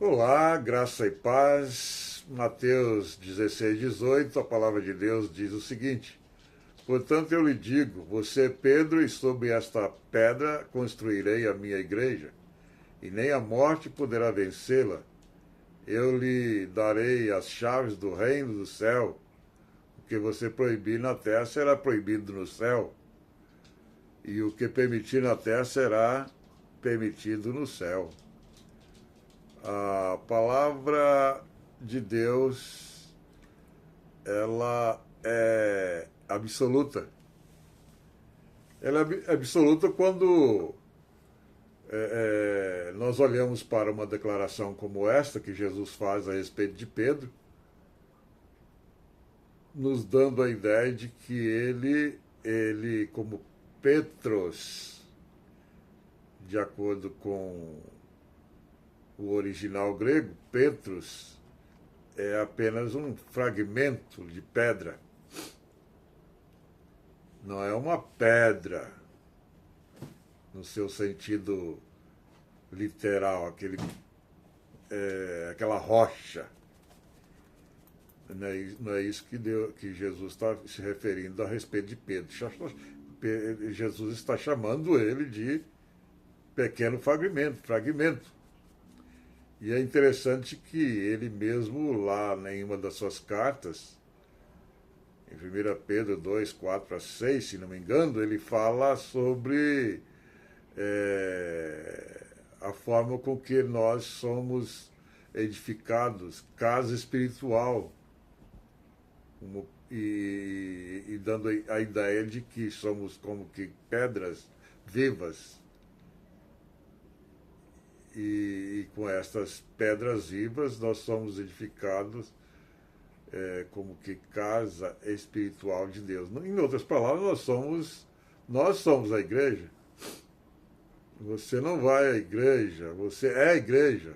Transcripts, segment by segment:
Olá, graça e paz. Mateus 16:18, a palavra de Deus diz o seguinte: Portanto eu lhe digo, você é Pedro, e sobre esta pedra construirei a minha igreja, e nem a morte poderá vencê-la. Eu lhe darei as chaves do reino do céu. O que você proibir na terra será proibido no céu, e o que permitir na terra será permitido no céu. A palavra de Deus, ela é absoluta. Ela é absoluta quando nós olhamos para uma declaração como esta que Jesus faz a respeito de Pedro, nos dando a ideia de que ele como Petros, de acordo com o original grego, Petros é apenas um fragmento de pedra. Não é uma pedra no seu sentido literal, aquela rocha. Não é isso que Jesus está se referindo a respeito de Pedro. Jesus está chamando ele de pequeno fragmento. E é interessante que ele mesmo, lá em uma das suas cartas, em 1 Pedro 2, 4 a 6, se não me engano, ele fala sobre a forma com que nós somos edificados, casa espiritual, e dando a ideia de que somos como que pedras vivas. E com estas pedras vivas nós somos edificados como que casa espiritual de Deus. Em outras palavras, nós somos a igreja. Você não vai à igreja, você é a igreja,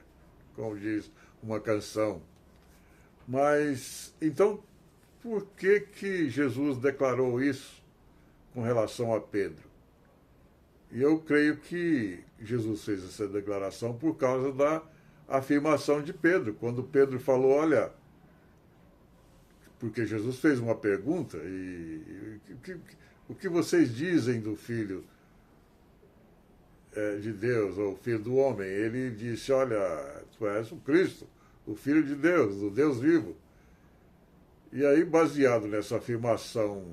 como diz uma canção. Mas, então, por que Jesus declarou isso com relação a Pedro? E eu creio que Jesus fez essa declaração por causa da afirmação de Pedro. Quando Pedro falou, olha, porque Jesus fez uma pergunta, o que vocês dizem do Filho de Deus, ou Filho do Homem? Ele disse, olha, tu és o Cristo, o Filho de Deus, o Deus vivo. E aí, baseado nessa afirmação,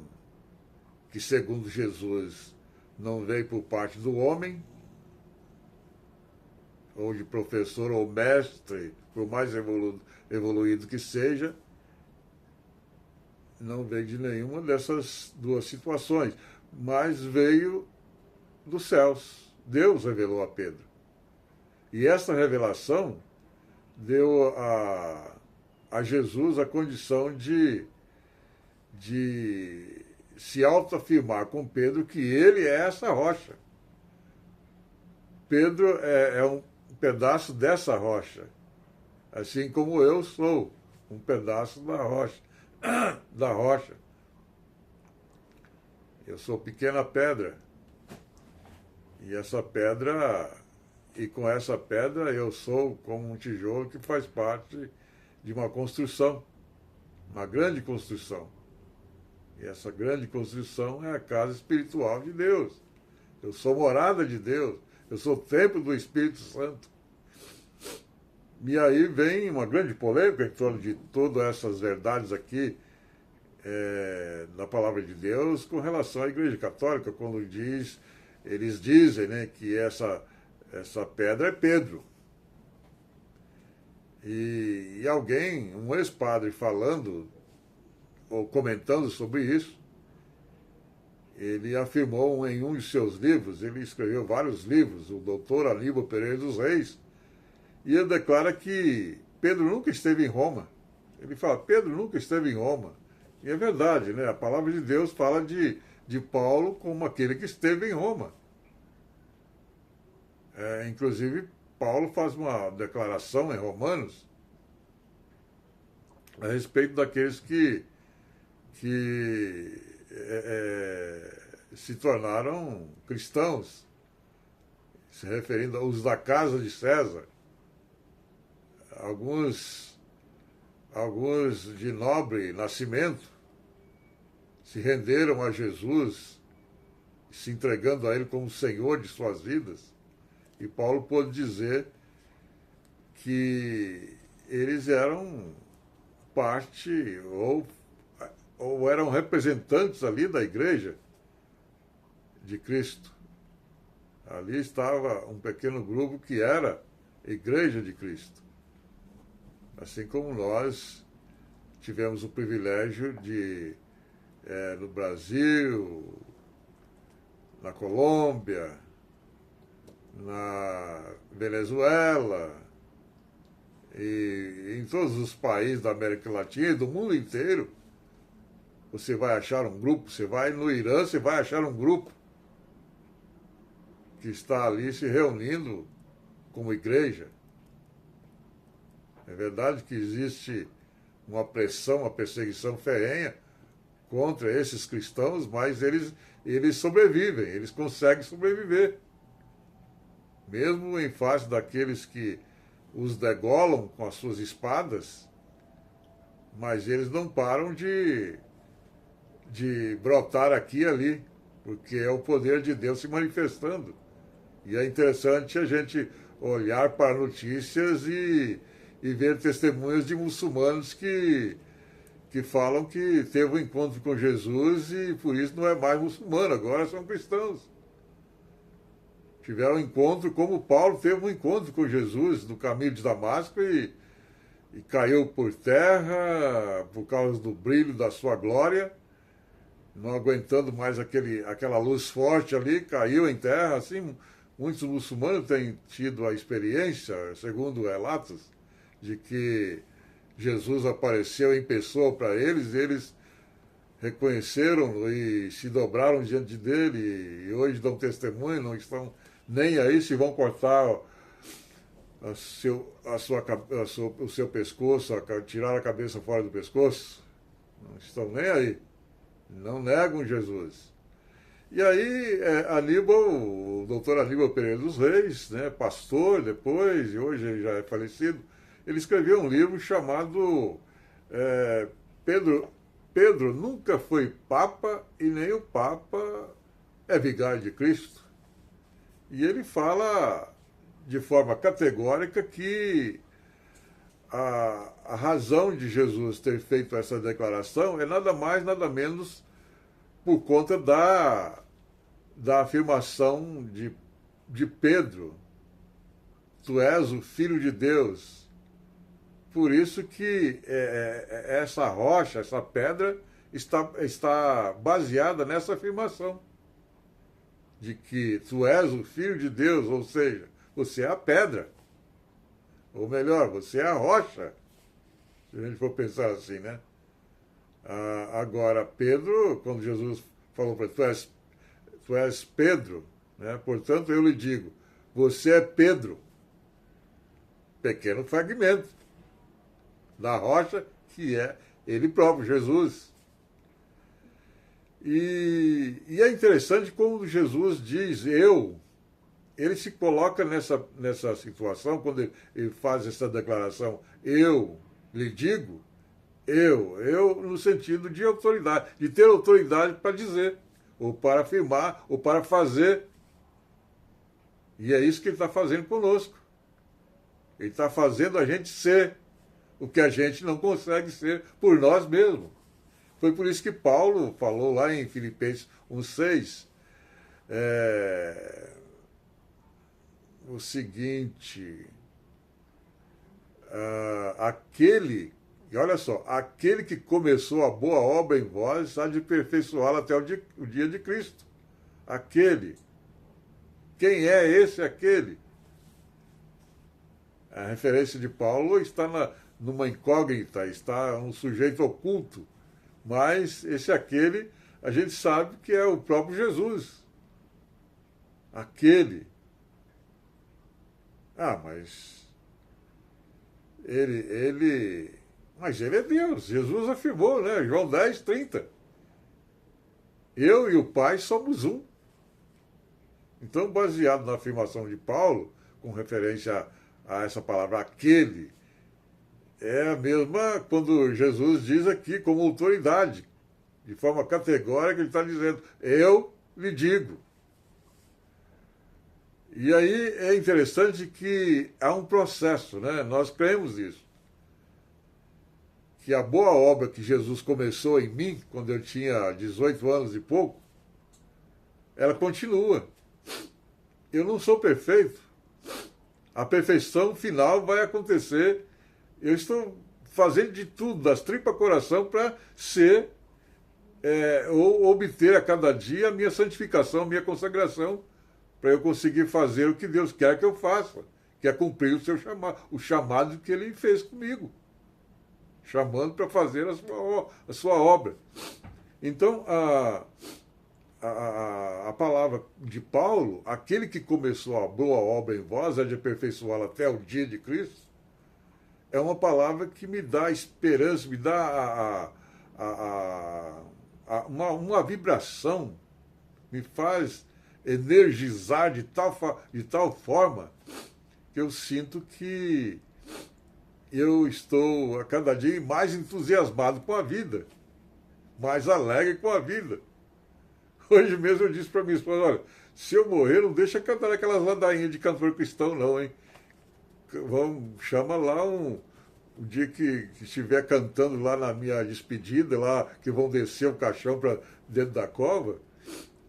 que segundo Jesus não veio por parte do homem, ou de professor ou mestre, por mais evoluído que seja, não veio de nenhuma dessas duas situações, mas veio dos céus. Deus revelou a Pedro. E essa revelação deu a Jesus a condição de se autoafirmar com Pedro que ele é essa rocha. Pedro é um pedaço dessa rocha, assim como eu sou um pedaço da rocha. Da rocha. Eu sou pequena pedra. E com essa pedra eu sou como um tijolo que faz parte de uma construção, uma grande construção. E essa grande construção é a casa espiritual de Deus. Eu sou morada de Deus. Eu sou templo do Espírito Santo. E aí vem uma grande polêmica em torno de todas essas verdades aqui da palavra de Deus com relação à Igreja Católica, quando eles dizem, né, que essa pedra é Pedro. E alguém, um ex-padre, falando ou comentando sobre isso, ele afirmou em um de seus livros, ele escreveu vários livros, o doutor Aníbal Pereira dos Reis, e ele declara que Pedro nunca esteve em Roma. Ele fala, Pedro nunca esteve em Roma. E é verdade, né? A palavra de Deus fala de Paulo como aquele que esteve em Roma. Inclusive, Paulo faz uma declaração em Romanos a respeito daqueles que se tornaram cristãos, se referindo aos da casa de César. alguns de nobre nascimento se renderam a Jesus, se entregando a Ele como Senhor de suas vidas. E Paulo pôde dizer que eles eram parte ou eram representantes ali da igreja de Cristo. Ali estava um pequeno grupo que era a igreja de Cristo. Assim como nós tivemos o privilégio de, no Brasil, na Colômbia, na Venezuela e em todos os países da América Latina e do mundo inteiro, você vai achar um grupo. Você vai no Irã, você vai achar um grupo que está ali se reunindo como igreja. É verdade que existe uma pressão, uma perseguição ferrenha contra esses cristãos, mas eles sobrevivem, eles conseguem sobreviver. Mesmo em face daqueles que os degolam com as suas espadas, mas eles não param de brotar aqui e ali, porque é o poder de Deus se manifestando. E é interessante a gente olhar para notícias e ver testemunhos de muçulmanos que falam que teve um encontro com Jesus e por isso não é mais muçulmano, agora são cristãos. Tiveram um encontro como Paulo teve um encontro com Jesus no caminho de Damasco e caiu por terra por causa do brilho da sua glória, não aguentando mais aquela luz forte ali, caiu em terra. Assim, muitos muçulmanos têm tido a experiência, segundo relatos, de que Jesus apareceu em pessoa para eles, eles reconheceram e se dobraram diante dele e hoje dão testemunho, não estão nem aí se vão cortar o seu pescoço, tirar a cabeça fora do pescoço, não estão nem aí, não negam Jesus. E aí Aníbal, o doutor Aníbal Pereira dos Reis, né, pastor depois, e hoje ele já é falecido, ele escreveu um livro chamado Pedro nunca foi Papa e nem o Papa é vigário de Cristo. E ele fala de forma categórica que a razão de Jesus ter feito essa declaração é nada mais, nada menos por conta da afirmação de Pedro: tu és o Filho de Deus. Por isso que essa rocha, essa pedra, está baseada nessa afirmação de que tu és o Filho de Deus, ou seja, você é a pedra. Ou melhor, você é a rocha, se a gente for pensar assim, né? Agora, Pedro, quando Jesus falou para ele, tu és Pedro, né? Portanto, eu lhe digo, você é Pedro. Pequeno fragmento da rocha, que é ele próprio, Jesus. E é interessante como Jesus diz eu. Ele se coloca nessa situação, quando ele faz essa declaração, eu lhe digo, eu no sentido de autoridade, de ter autoridade para dizer, ou para afirmar, ou para fazer. E é isso que ele está fazendo conosco. Ele está fazendo a gente ser o que a gente não consegue ser por nós mesmos. Foi por isso que Paulo falou lá em Filipenses 1,6, o seguinte, e olha só, aquele que começou a boa obra em vós há de aperfeiçoá-la até o dia de Cristo. Aquele. Quem é esse aquele? A referência de Paulo está numa incógnita, está um sujeito oculto, mas esse aquele a gente sabe que é o próprio Jesus. Aquele. Mas mas ele é Deus. Jesus afirmou, né? João 10:30. Eu e o Pai somos um. Então, baseado na afirmação de Paulo, com referência a essa palavra aquele, É a mesma quando Jesus diz aqui como autoridade, de forma categórica, ele está dizendo, eu lhe digo. E aí é interessante que há um processo, né? Nós cremos nisso. Que a boa obra que Jesus começou em mim, quando eu tinha 18 anos e pouco, ela continua. Eu não sou perfeito. A perfeição final vai acontecer. Eu estou fazendo de tudo, das tripas coração, para ser ou obter a cada dia a minha santificação, a minha consagração, para eu conseguir fazer o que Deus quer que eu faça, que é cumprir o chamado que Ele fez comigo, chamando para fazer a sua obra. Então, a palavra de Paulo, aquele que começou a boa obra em vós, é de aperfeiçoá-la até o dia de Cristo, é uma palavra que me dá esperança, me dá uma vibração, me faz energizar de tal forma que eu sinto que eu estou a cada dia mais entusiasmado com a vida, mais alegre com a vida. Hoje mesmo eu disse para minha esposa, olha, se eu morrer, não deixa cantar aquelas ladainhas de cantor cristão não, hein? Chama lá um dia que estiver cantando lá na minha despedida, lá que vão descer o caixão para dentro da cova,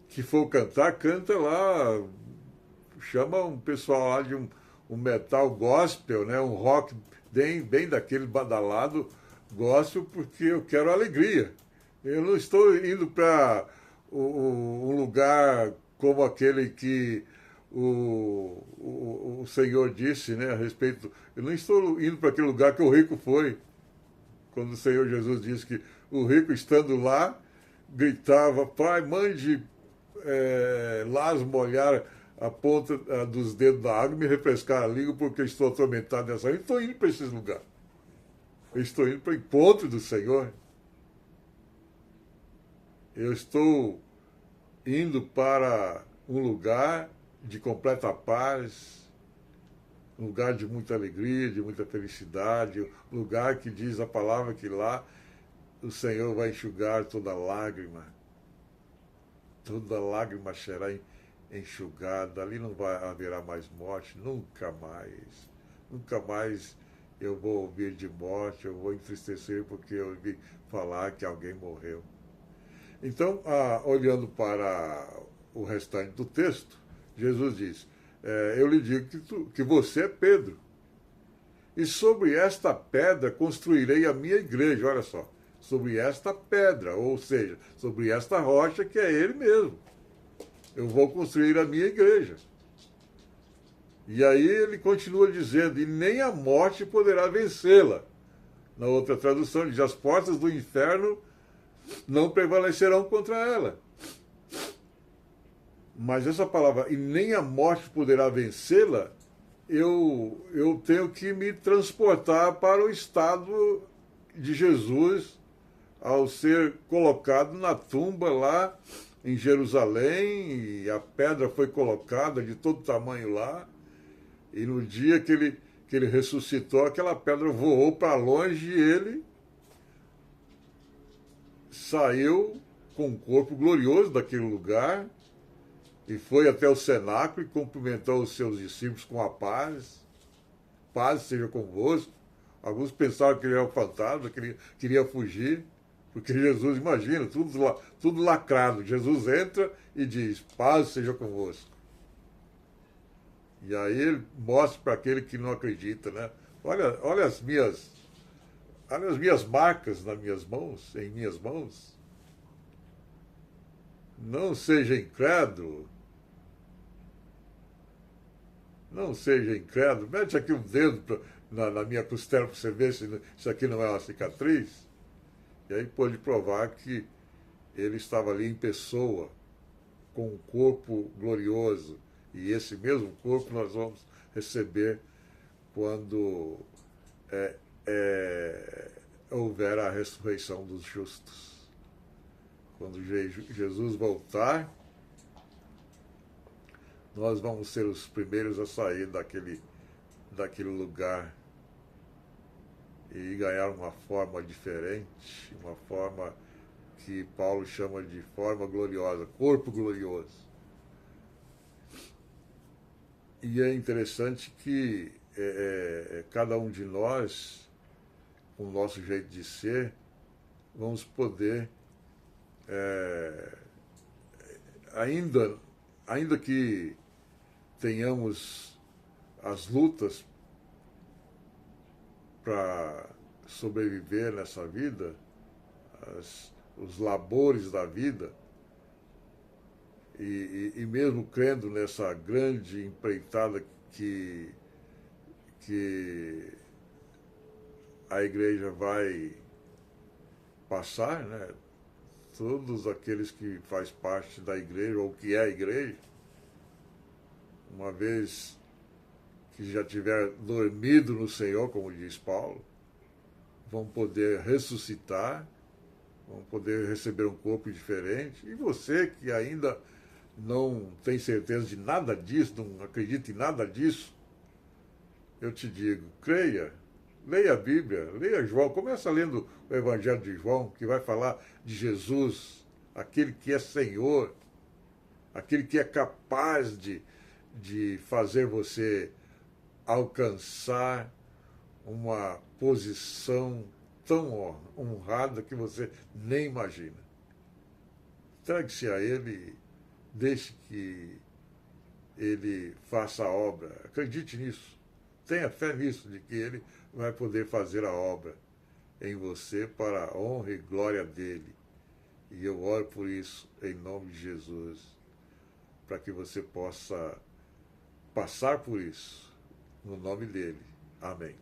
que for cantar, canta lá, chama um pessoal lá de um metal gospel, né? Um rock bem daquele badalado gospel, porque eu quero alegria. Eu não estou indo para um lugar como aquele que o Senhor disse, né, a respeito. Eu não estou indo para aquele lugar que o rico foi, quando o Senhor Jesus disse que o rico, estando lá, gritava, Pai, mande Lázaro molhar a ponta dos dedos da água e me refrescar a língua, porque eu estou atormentado nessa água. Eu estou indo para esses lugares. Eu estou indo para o encontro do Senhor. Eu estou indo para um lugar de completa paz, um lugar de muita alegria, de muita felicidade, um lugar que diz a palavra que lá o Senhor vai enxugar toda lágrima será enxugada, ali não haverá mais morte, nunca mais eu vou ouvir de morte, eu vou entristecer porque eu ouvi falar que alguém morreu. Então, olhando para o restante do texto, Jesus diz, eu lhe digo que você é Pedro, e sobre esta pedra construirei a minha igreja, olha só, sobre esta pedra, ou seja, sobre esta rocha que é ele mesmo. Eu vou construir a minha igreja. E aí ele continua dizendo, e nem a morte poderá vencê-la. Na outra tradução, diz, as portas do inferno não prevalecerão contra ela. Mas essa palavra, e nem a morte poderá vencê-la, eu tenho que me transportar para o estado de Jesus, ao ser colocado na tumba lá em Jerusalém, e a pedra foi colocada de todo tamanho lá, e no dia que ele ressuscitou, aquela pedra voou para longe e ele saiu com um corpo glorioso daquele lugar e foi até o cenáculo e cumprimentou os seus discípulos com a paz. Paz seja convosco. Alguns pensaram que ele era um fantasma, queria fugir, porque Jesus, imagina, tudo lacrado. Jesus entra e diz, paz seja convosco. E aí ele mostra para aquele que não acredita, né? Olha as minhas marcas em minhas mãos. Não seja incrédulo. Não seja incrédulo. Mete aqui um dedo na minha costela para você ver se isso aqui não é uma cicatriz. E aí pôde provar que ele estava ali em pessoa, com um corpo glorioso. E esse mesmo corpo nós vamos receber quando houver a ressurreição dos justos. Quando Jesus voltar, nós vamos ser os primeiros a sair daquele lugar. e ganhar uma forma diferente, uma forma que Paulo chama de forma gloriosa, corpo glorioso. E é interessante que cada um de nós, com o nosso jeito de ser, vamos poder, ainda que tenhamos as lutas para sobreviver nessa vida, os labores da vida, e mesmo crendo nessa grande empreitada que a igreja vai passar, né? Todos aqueles que faz parte da igreja, ou que é a igreja, uma vez que já tiver dormido no Senhor, como diz Paulo, vão poder ressuscitar, vão poder receber um corpo diferente. E você que ainda não tem certeza de nada disso, não acredita em nada disso, eu te digo, creia, leia a Bíblia, leia João, começa lendo o Evangelho de João, que vai falar de Jesus, aquele que é Senhor, aquele que é capaz de fazer você alcançar uma posição tão honrada que você nem imagina. Entregue-se a Ele, deixe que Ele faça a obra. Acredite nisso. Tenha fé nisso, de que Ele vai poder fazer a obra em você para a honra e glória dEle. E eu oro por isso, em nome de Jesus, para que você possa passar por isso, no nome dEle. Amém.